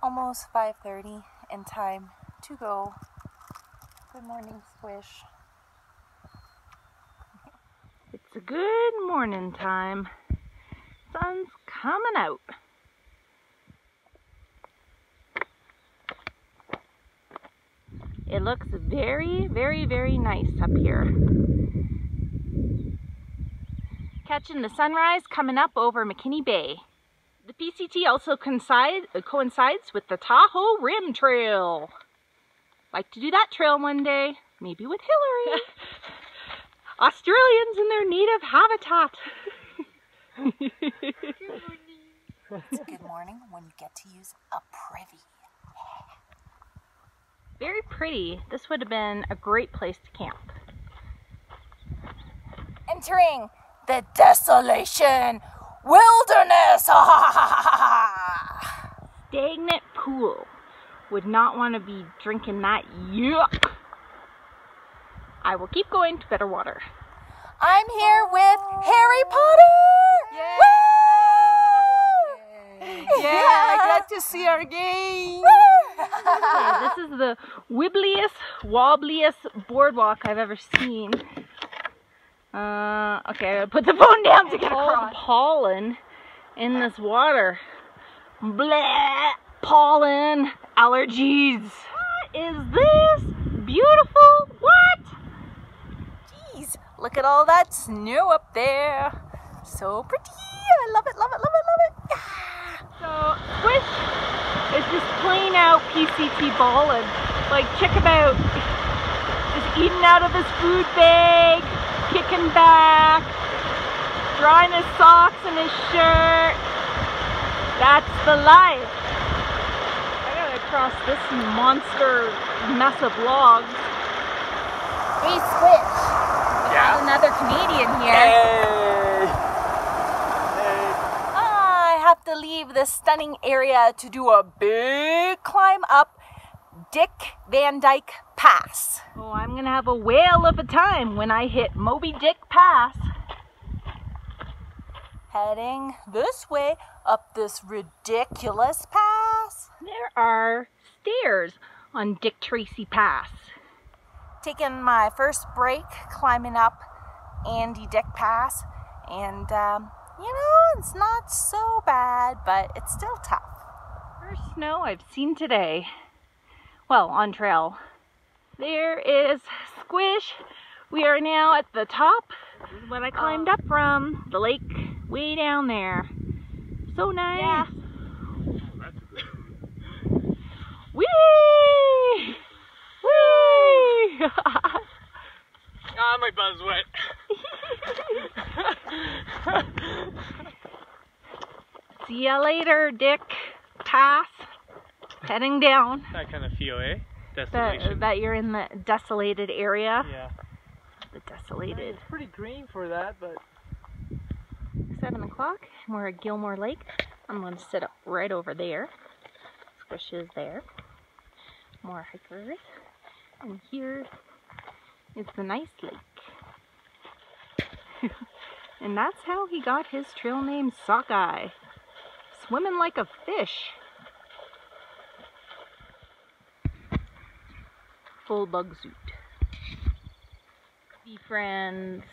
almost 5:30 and time to go. Good morning, Squish. It's a good morning time. Sun's coming out. It looks very, very, very nice up here. Catching the sunrise coming up over McKinney Bay. The PCT also coincides with the Tahoe Rim Trail. Like to do that trail one day, maybe with Hillary. Australians in their native habitat. It's a good morning when you get to use a privy. Very pretty. This would have been a great place to camp. Entering the Desolation Wilderness! Stagnant pool. Would not want to be drinking that yuck. I will keep going to better water. I'm here with Harry Potter! Yay! Woo! Yeah, glad to see her again! Okay, this is the wibbliest, wobbliest boardwalk I've ever seen. Okay, I gotta put the phone down to get across. Pollen in this water. Bleh! Pollen allergies. What is this? Beautiful? What? Jeez, look at all that snow up there. So pretty. I love it, love it, love it, love it. So, Squish is just plain out PCT ballin'. Like, check him out. Just eating out of his food bag, kicking back, drying his socks and his shirt. That's the life. I gotta cross this monster mess of logs. Hey, Squish. We got another Canadian here. I have to leave this stunning area to do a big climb up Dick Van Dyke Pass. Oh, I'm gonna have a whale of a time when I hit Moby Dick Pass. Heading this way up this ridiculous pass. There are stairs on Dick Tracy Pass. Taking my first break climbing up Andy Dick Pass, and you know, it's not so bad, but it's still tough. First snow I've seen today. Well, on trail. There is Squish. We are now at the top. This is what I climbed up from. The lake way down there. So nice. Yeah. Whee! Whee! Ah, my butt's wet. See ya later, Dick. Pass. Heading down. That kind of feel, eh? Desolation. That you're in the desolated area. Yeah. The desolated. It's pretty green for that, but 7 o'clock. We're at Gilmore Lake. I'm going to sit up right over there. Squish is there. More hikers. And here is the nice lake. And that's how he got his trail name Sockeye. Swimming like a fish. Full bug suit. Be friends.